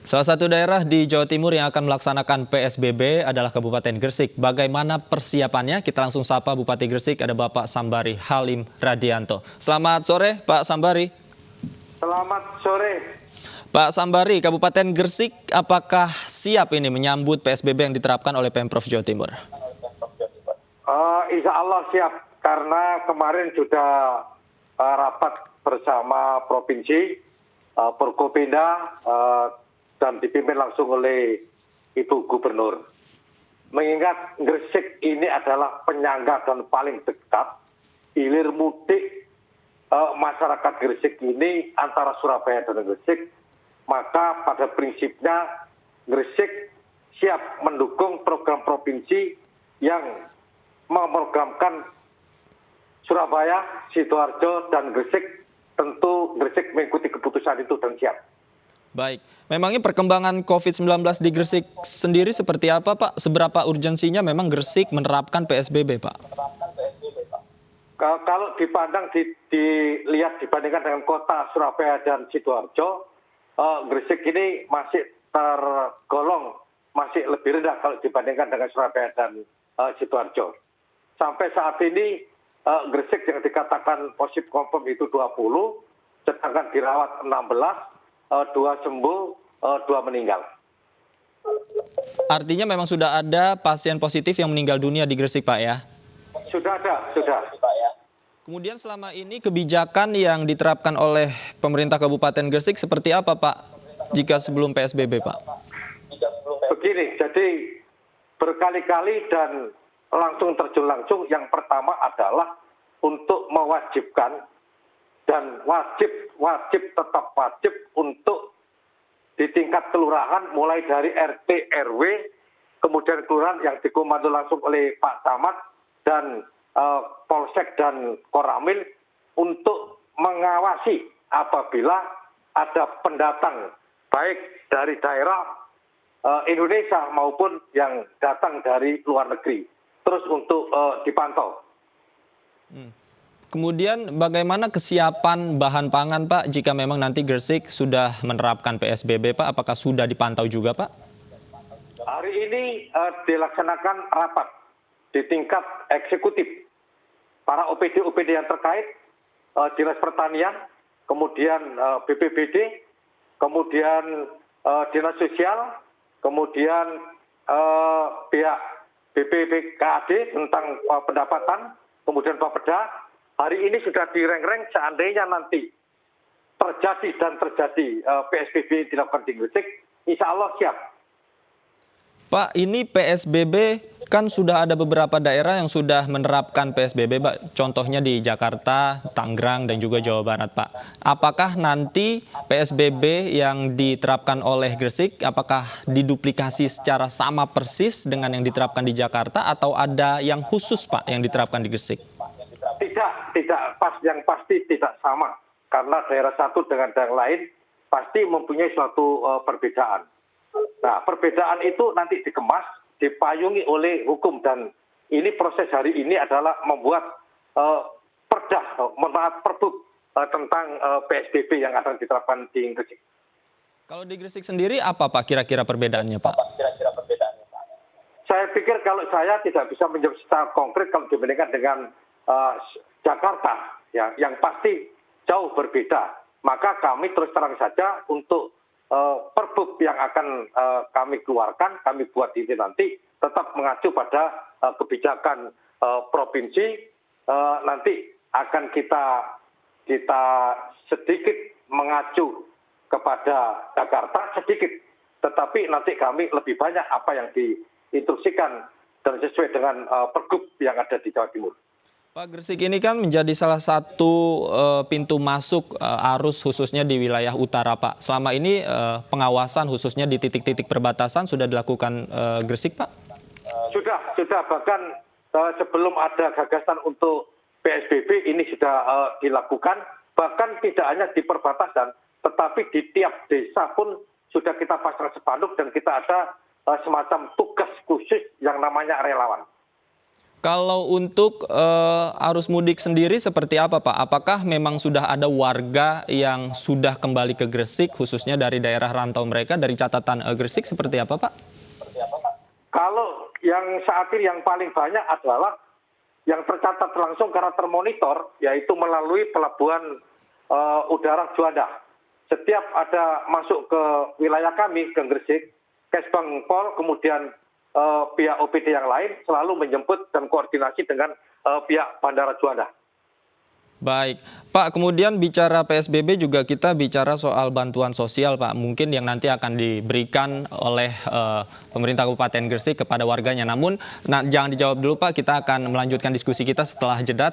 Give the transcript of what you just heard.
Salah satu daerah di Jawa Timur yang akan melaksanakan PSBB adalah Kabupaten Gresik. Bagaimana persiapannya? Kita langsung sapa Bupati Gresik, ada Bapak Sambari Halim Radianto. Selamat sore, Pak Sambari. Selamat sore. Pak Sambari, Kabupaten Gresik apakah siap ini menyambut PSBB yang diterapkan oleh Pemprov Jawa Timur? Insya Allah siap, karena kemarin sudah rapat bersama Provinsi, Forkopimda, dan dipimpin langsung oleh Ibu Gubernur. Mengingat Gresik ini adalah penyangga dan paling dekat, hilir mudik masyarakat Gresik ini antara Surabaya dan Gresik, maka pada prinsipnya Gresik siap mendukung program provinsi yang memprogramkan Surabaya, Sidoarjo, dan Gresik. Tentu Gresik mengikuti keputusan itu dan siap. Baik, memangnya perkembangan COVID-19 di Gresik sendiri seperti apa, Pak? Seberapa urgensinya memang Gresik menerapkan PSBB, Pak? Kalau dipandang, dilihat dibandingkan dengan kota Surabaya dan Sidoarjo, Gresik ini masih tergolong masih lebih rendah kalau dibandingkan dengan Surabaya dan Sidoarjo. Sampai saat ini Gresik yang dikatakan positif confirm itu 20, sedangkan dirawat 16, 2 sembuh, 2 meninggal. Artinya memang sudah ada pasien positif yang meninggal dunia di Gresik, Pak, ya? Sudah ada, sudah. Kemudian selama ini kebijakan yang diterapkan oleh pemerintah Kabupaten Gresik seperti apa, Pak, jika sebelum PSBB, Pak? Begini, jadi berkali-kali dan langsung terjun langsung, yang pertama adalah untuk mewajibkan dan wajib tetap wajib untuk di tingkat kelurahan, mulai dari RT, RW, kemudian kelurahan yang dikomando langsung oleh Pak Camat dan Polsek dan Koramil, untuk mengawasi apabila ada pendatang baik dari daerah Indonesia maupun yang datang dari luar negeri, terus untuk dipantau. Kemudian bagaimana kesiapan bahan pangan, Pak, jika memang nanti Gresik sudah menerapkan PSBB, Pak? Apakah sudah dipantau juga, Pak? Hari ini dilaksanakan rapat di tingkat eksekutif. Para OPD-OPD yang terkait, Dinas Pertanian, kemudian BPBD, kemudian Dinas Sosial, kemudian pihak BPKAD tentang pendapatan, kemudian Bapeda. Hari ini sudah direng-reng, seandainya nanti terjadi PSBB dilakukan di Gresik, insya Allah siap. Pak, ini PSBB kan sudah ada beberapa daerah yang sudah menerapkan PSBB, Pak. Contohnya di Jakarta, Tangerang, dan juga Jawa Barat, Pak. Apakah nanti PSBB yang diterapkan oleh Gresik, apakah diduplikasi secara sama persis dengan yang diterapkan di Jakarta, atau ada yang khusus, Pak, yang diterapkan di Gresik? Yang pasti tidak sama, karena daerah satu dengan daerah lain pasti mempunyai suatu perbedaan. Nah, perbedaan itu nanti dikemas, dipayungi oleh hukum, dan ini proses hari ini adalah membuat perbuk tentang PSBB yang akan diterapkan di Gresik. Kalau di Gresik sendiri apa, Pak, kira-kira perbedaannya, Pak? Saya pikir kalau saya tidak bisa menjawab secara konkret kalau dibandingkan dengan Jakarta, ya, yang pasti jauh berbeda. Maka kami terus terang saja untuk perbuk yang akan kami keluarkan, kami buat ini nanti tetap mengacu pada kebijakan provinsi. Nanti akan kita sedikit mengacu kepada Jakarta sedikit, tetapi nanti kami lebih banyak apa yang diinstruksikan dan sesuai dengan pergub yang ada di Jawa Timur. Pak, Gresik ini kan menjadi salah satu pintu masuk arus khususnya di wilayah utara, Pak. Selama ini pengawasan khususnya di titik-titik perbatasan sudah dilakukan Gresik, Pak? Sudah. Bahkan sebelum ada gagasan untuk PSBB ini sudah dilakukan. Bahkan tidak hanya di perbatasan, tetapi di tiap desa pun sudah kita pasang spanduk dan kita ada semacam tugas khusus yang namanya relawan. Kalau untuk arus mudik sendiri seperti apa Pak? Apakah memang sudah ada warga yang sudah kembali ke Gresik, khususnya dari daerah rantau mereka, dari catatan Gresik seperti apa Pak? Kalau yang saat ini yang paling banyak adalah yang tercatat langsung karena termonitor, yaitu melalui pelabuhan udara Juanda. Setiap ada masuk ke wilayah kami, ke Gresik, Kesbang Pol, kemudian pihak OPD yang lain selalu menjemput dan koordinasi dengan pihak Bandara Juanda. Baik, Pak, kemudian bicara PSBB juga kita bicara soal bantuan sosial, Pak. Mungkin yang nanti akan diberikan oleh pemerintah Kabupaten Gresik kepada warganya. Namun, jangan dijawab dulu, Pak. Kita akan melanjutkan diskusi kita setelah jeda.